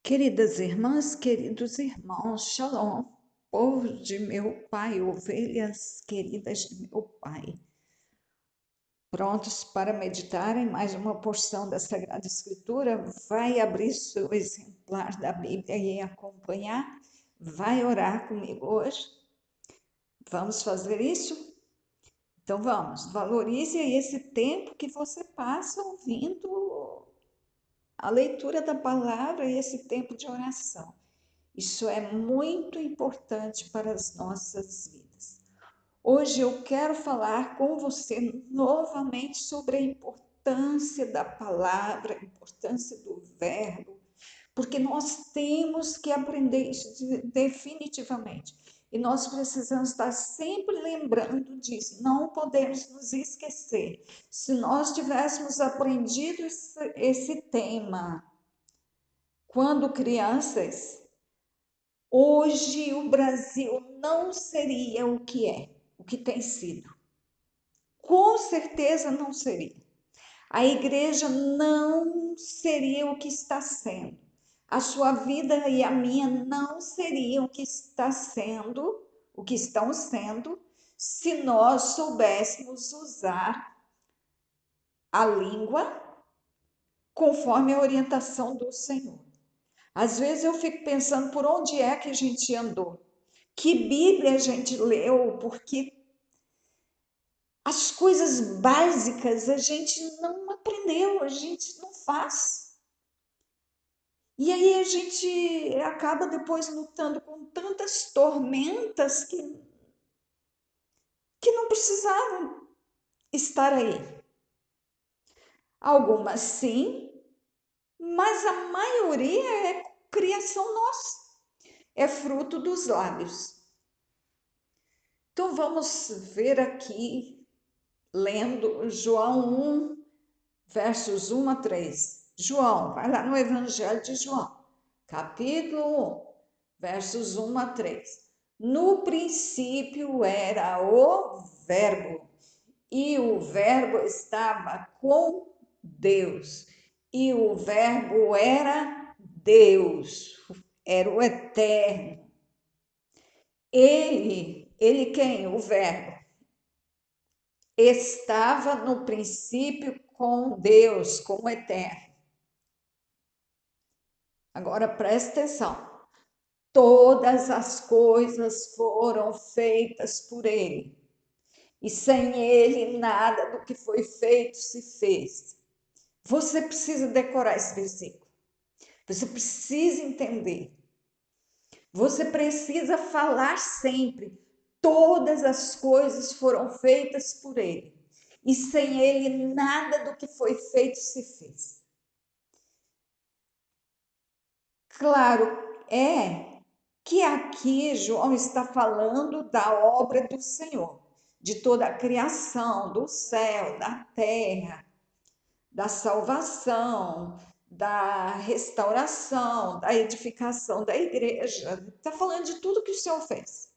Queridas irmãs, queridos irmãos, Shalom, povo de meu Pai, ovelhas queridas de meu Pai, prontos para meditar em mais uma porção da Sagrada Escritura? Vai abrir seu exemplar da Bíblia e acompanhar? Vai orar comigo hoje? Vamos fazer isso? Então vamos, valorize esse tempo que você passa ouvindo a leitura da palavra e esse tempo de oração. Isso é muito importante para as nossas vidas. Hoje eu quero falar com você novamente sobre a importância da palavra, a importância do verbo, porque nós temos que aprender isso definitivamente. E nós precisamos estar sempre lembrando disso, não podemos nos esquecer. Se nós tivéssemos aprendido esse tema quando crianças, hoje o Brasil não seria o que é, o que tem sido. Com certeza não seria. A igreja não seria o que está sendo. A sua vida e a minha não seriam o que está sendo, o que estão sendo, se nós soubéssemos usar a língua conforme a orientação do Senhor. Às vezes eu fico pensando por onde é que a gente andou. Que Bíblia a gente leu, porque as coisas básicas a gente não aprendeu, a gente não faz. E aí a gente acaba depois lutando com tantas tormentas que não precisavam estar aí. Algumas sim, mas a maioria é criação nossa, é fruto dos lábios. Então vamos ver aqui, lendo João 1, versos 1 a 3. João, vai lá no Evangelho de João, capítulo 1, versos 1 a 3. No princípio era o Verbo, e o Verbo estava com Deus, e o Verbo era Deus, era o Eterno. Ele quem? O Verbo. Estava no princípio com Deus, com o Eterno. Agora presta atenção. Todas as coisas foram feitas por ele, e sem ele nada do que foi feito se fez. Você precisa decorar esse versículo. Você precisa entender. Você precisa falar sempre. Todas as coisas foram feitas por ele, e sem ele nada do que foi feito se fez. Claro, que aqui João está falando da obra do Senhor, de toda a criação, do céu, da terra, da salvação, da restauração, da edificação da igreja. Está falando de tudo que o Senhor fez.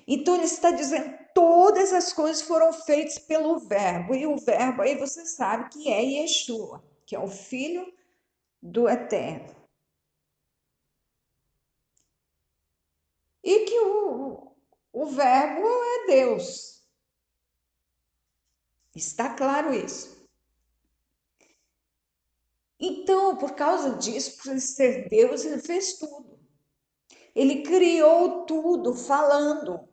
Então ele está dizendo, todas as coisas foram feitas pelo Verbo, e o Verbo aí você sabe que é Yeshua, que é o Filho do Eterno. E que o Verbo é Deus. Está claro isso. Então, por causa disso, por ser Deus, ele fez tudo. Ele criou tudo falando.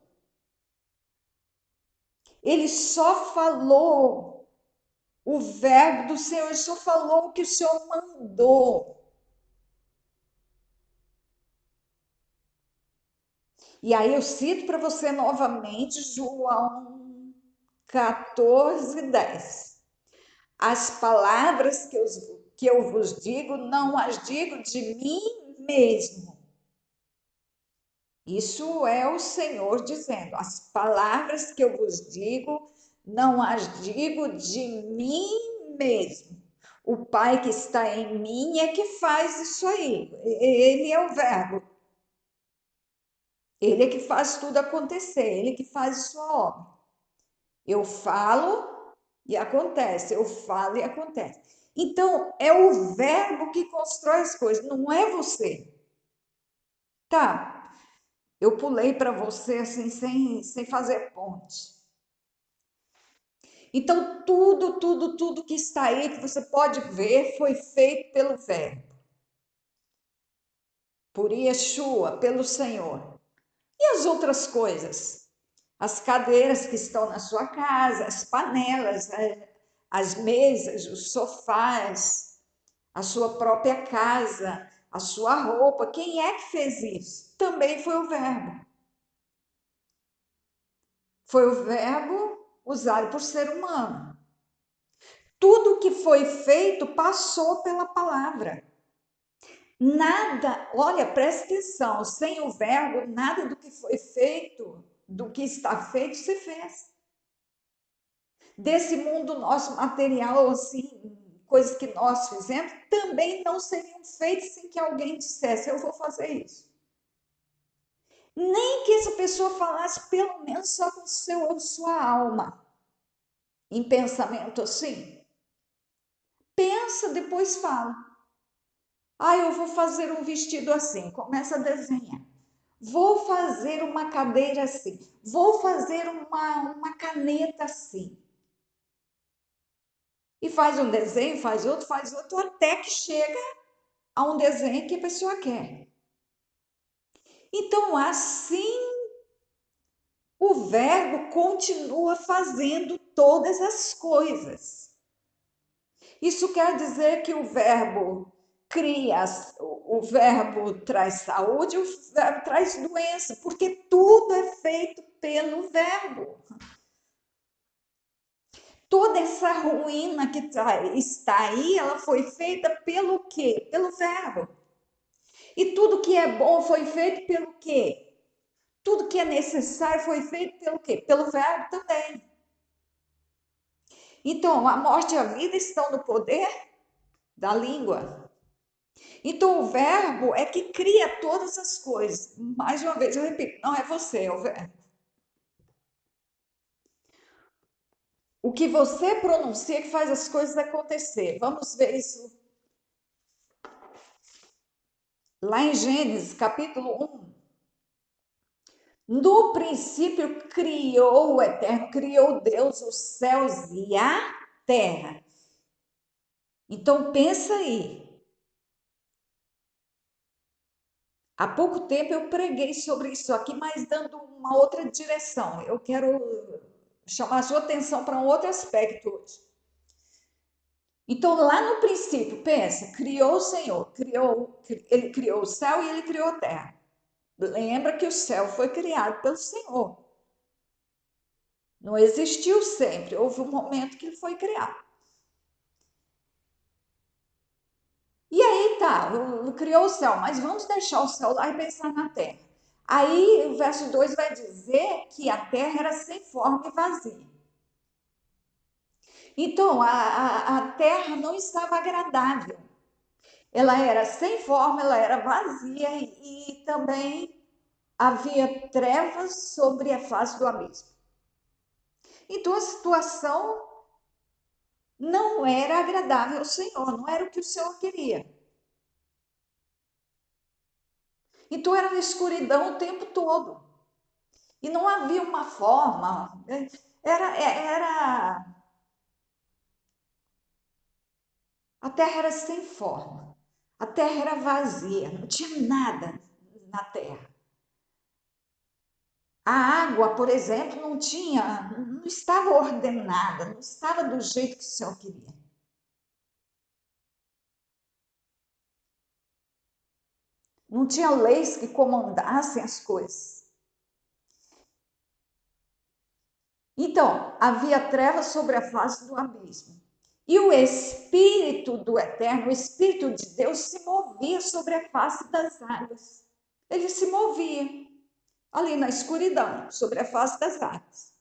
Ele só falou o verbo do Senhor, ele só falou o que o Senhor mandou. E aí eu cito para você novamente João 14:10. As palavras que eu vos digo, não as digo de mim mesmo. Isso é o Senhor dizendo: as palavras que eu vos digo, não as digo de mim mesmo. O Pai que está em mim é que faz isso aí. Ele é o Verbo. Ele é que faz tudo acontecer. Ele que faz a sua obra. Eu falo e acontece. Eu falo e acontece. Então, é o verbo que constrói as coisas, não é você. Tá, eu pulei para você assim, sem fazer ponte. Então, tudo que está aí, que você pode ver, foi feito pelo verbo. Por Yeshua, pelo Senhor. E as outras coisas? As cadeiras que estão na sua casa, as panelas, as mesas, os sofás, a sua própria casa, a sua roupa. Quem é que fez isso? Também foi o Verbo. Foi o Verbo usado por ser humano. Tudo que foi feito passou pela palavra. Nada, olha, presta atenção, sem o Verbo, nada do que foi feito, do que está feito, se fez. Desse mundo nosso material, assim, coisas que nós fizemos, também não seriam feitas sem que alguém dissesse, eu vou fazer isso. Nem que essa pessoa falasse, pelo menos só com sua alma, em pensamento assim. Pensa, depois fala. Ah, eu vou fazer um vestido assim, começa a desenhar. Vou fazer uma cadeira assim, vou fazer uma caneta assim. E faz um desenho, faz outro, até que chega a um desenho que a pessoa quer. Então, assim, o verbo continua fazendo todas as coisas. Isso quer dizer que o verbo cria, o verbo traz saúde, o verbo traz doença, porque tudo é feito pelo verbo. Toda essa ruína que está aí, ela foi feita pelo quê? Pelo verbo. E tudo que é bom foi feito pelo quê? Tudo que é necessário foi feito pelo quê? Pelo verbo também. Então, a morte e a vida estão no poder da língua. Então, o verbo é que cria todas as coisas. Mais uma vez, eu repito, não é você, é o verbo. O que você pronuncia que faz as coisas acontecer. Vamos ver isso lá em Gênesis, capítulo 1. No princípio criou o Eterno, criou Deus os céus e a terra. Então pensa aí. Há pouco tempo eu preguei sobre isso aqui, mas dando uma outra direção. Eu quero chamar a sua atenção para um outro aspecto hoje. Então, lá no princípio, pensa, criou o Senhor, ele criou o céu e ele criou a terra. Lembra que o céu foi criado pelo Senhor. Não existiu sempre, houve um momento que ele foi criado. E aí tá, criou o céu, mas vamos deixar o céu lá e pensar na terra. Aí o verso 2 vai dizer que a terra era sem forma e vazia. Então a terra não estava agradável. Ela era sem forma, ela era vazia e também havia trevas sobre a face do abismo. Então a situação não era agradável ao Senhor, não era o que o Senhor queria. Então era na escuridão o tempo todo. E não havia uma forma, era a terra era sem forma, a terra era vazia, não tinha nada na terra. A água, por exemplo, não estava ordenada, não estava do jeito que o Senhor queria. Não tinha leis que comandassem as coisas. Então, havia trevas sobre a face do abismo. E o Espírito do Eterno, o Espírito de Deus, se movia sobre a face das águas. Ele se movia ali na escuridão, sobre a face das águas.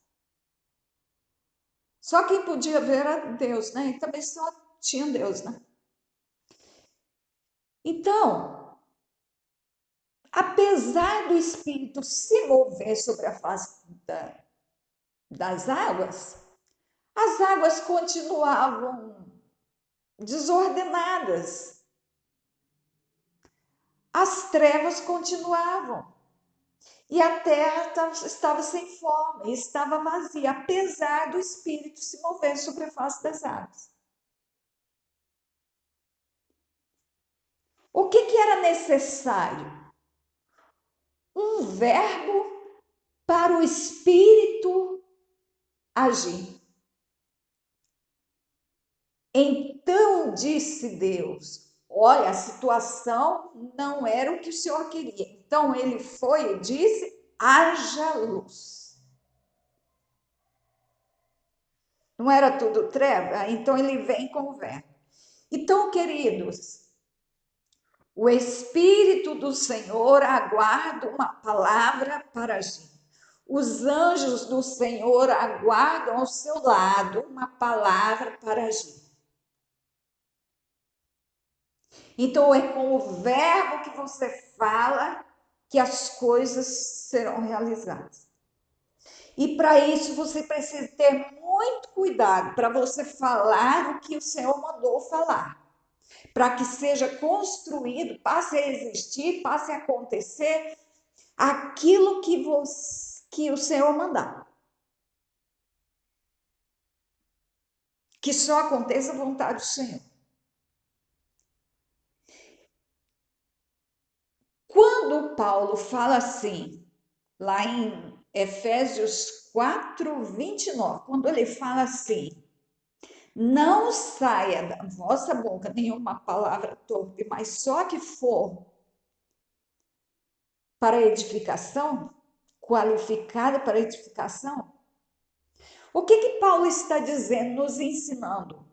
Só quem podia ver era Deus, né? E também só tinha Deus, né? Então, apesar do Espírito se mover sobre a face das águas, as águas continuavam desordenadas. As trevas continuavam e a terra estava sem forma, estava vazia, apesar do Espírito se mover sobre a face das águas. O que era necessário? Um verbo para o Espírito agir. Então disse Deus: olha, a situação não era o que o Senhor queria. Então ele foi e disse: haja luz. Não era tudo treva? Então ele vem com o verbo. Então, queridos, o Espírito do Senhor aguarda uma palavra para agir. Os anjos do Senhor aguardam ao seu lado uma palavra para agir. Então, é com o verbo que você fala que as coisas serão realizadas. E para isso você precisa ter muito cuidado para você falar o que o Senhor mandou falar. Para que seja construído, passe a existir, passe a acontecer aquilo que o Senhor mandar. Que só aconteça a vontade do Senhor. Quando Paulo fala assim, lá em Efésios 4, 29, quando ele fala assim, não saia da vossa boca nenhuma palavra torpe, mas só que for para edificação, qualificada para edificação. O que Paulo está dizendo, nos ensinando?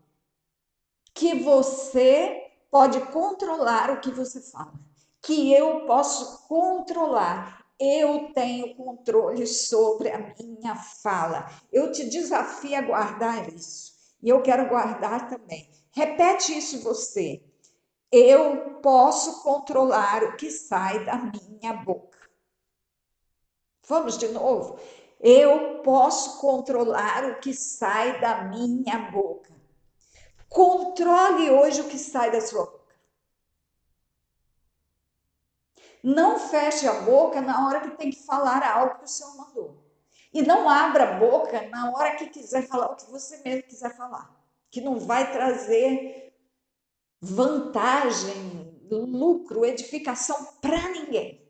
Que você pode controlar o que você fala, que eu posso controlar, eu tenho controle sobre a minha fala. Eu te desafio a guardar isso, e eu quero guardar também. Repete isso você. Eu posso controlar o que sai da minha boca. Vamos de novo. Eu posso controlar o que sai da minha boca. Controle hoje o que sai da sua boca. Não feche a boca na hora que tem que falar algo que o Senhor mandou. E não abra a boca na hora que quiser falar o que você mesmo quiser falar. Que não vai trazer vantagem, lucro, edificação para ninguém.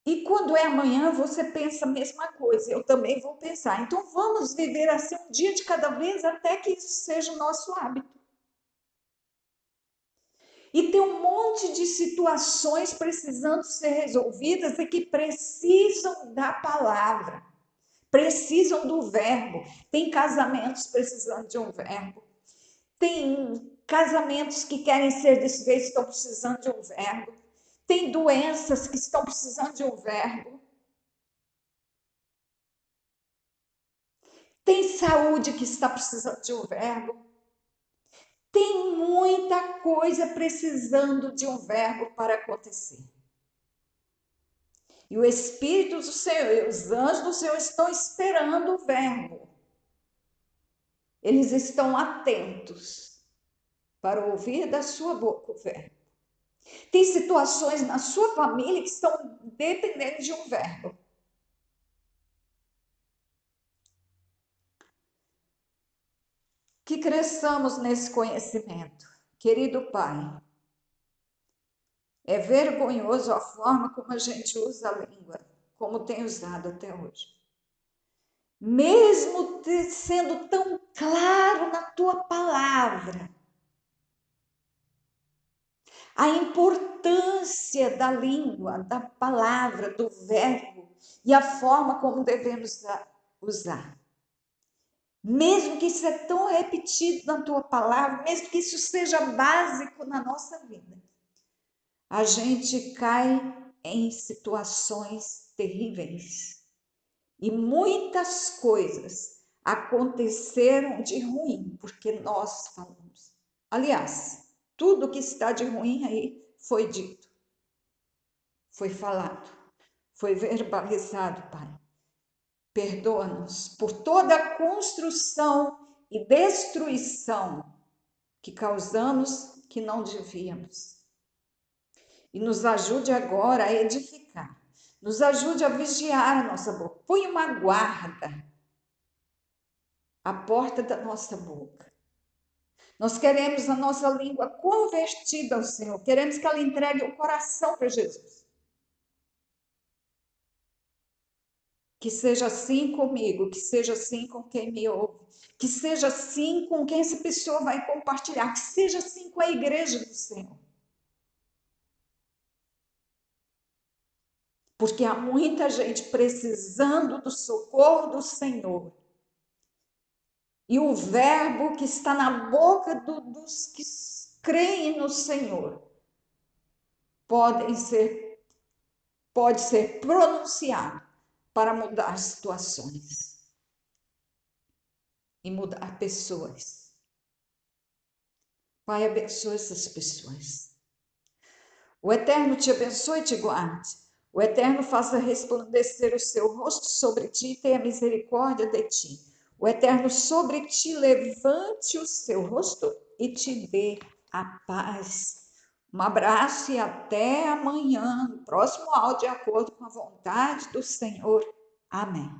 E quando é amanhã, você pensa a mesma coisa, eu também vou pensar. Então vamos viver assim um dia de cada vez até que isso seja o nosso hábito. E tem um monte de situações precisando ser resolvidas e que precisam da palavra, precisam do verbo. Tem casamentos precisando de um verbo. Tem casamentos que querem ser desfeitos, estão precisando de um verbo. Tem doenças que estão precisando de um verbo. Tem saúde que está precisando de um verbo. Tem muita coisa precisando de um verbo para acontecer. E o Espírito do Senhor e os anjos do Senhor estão esperando o verbo. Eles estão atentos para ouvir da sua boca o verbo. Tem situações na sua família que estão dependendo de um verbo. Que cresçamos nesse conhecimento. Querido Pai, é vergonhoso a forma como a gente usa a língua, como tem usado até hoje. Mesmo sendo tão claro na tua palavra, a importância da língua, da palavra, do verbo e a forma como devemos usar. Mesmo que isso é tão repetido na tua palavra, mesmo que isso seja básico na nossa vida, a gente cai em situações terríveis. E muitas coisas aconteceram de ruim porque nós falamos. Aliás, tudo que está de ruim aí foi dito, foi falado, foi verbalizado, Pai. Perdoa-nos por toda a construção e destruição que causamos que não devíamos. E nos ajude agora a edificar. Nos ajude a vigiar a nossa boca. Põe uma guarda à porta da nossa boca. Nós queremos a nossa língua convertida ao Senhor. Queremos que ela entregue o coração para Jesus. Que seja assim comigo, que seja assim com quem me ouve, que seja assim com quem essa pessoa vai compartilhar, que seja assim com a igreja do Senhor. Porque há muita gente precisando do socorro do Senhor. E o verbo que está na boca dos que creem no Senhor pode ser pronunciado para mudar situações e mudar pessoas. Pai, abençoa essas pessoas. O Eterno te abençoe e te guarde. O Eterno faça resplandecer o seu rosto sobre ti e tenha misericórdia de ti. O Eterno sobre ti levante o seu rosto e te dê a paz. Um abraço e até amanhã, no próximo áudio, de acordo com a vontade do Senhor. Amém.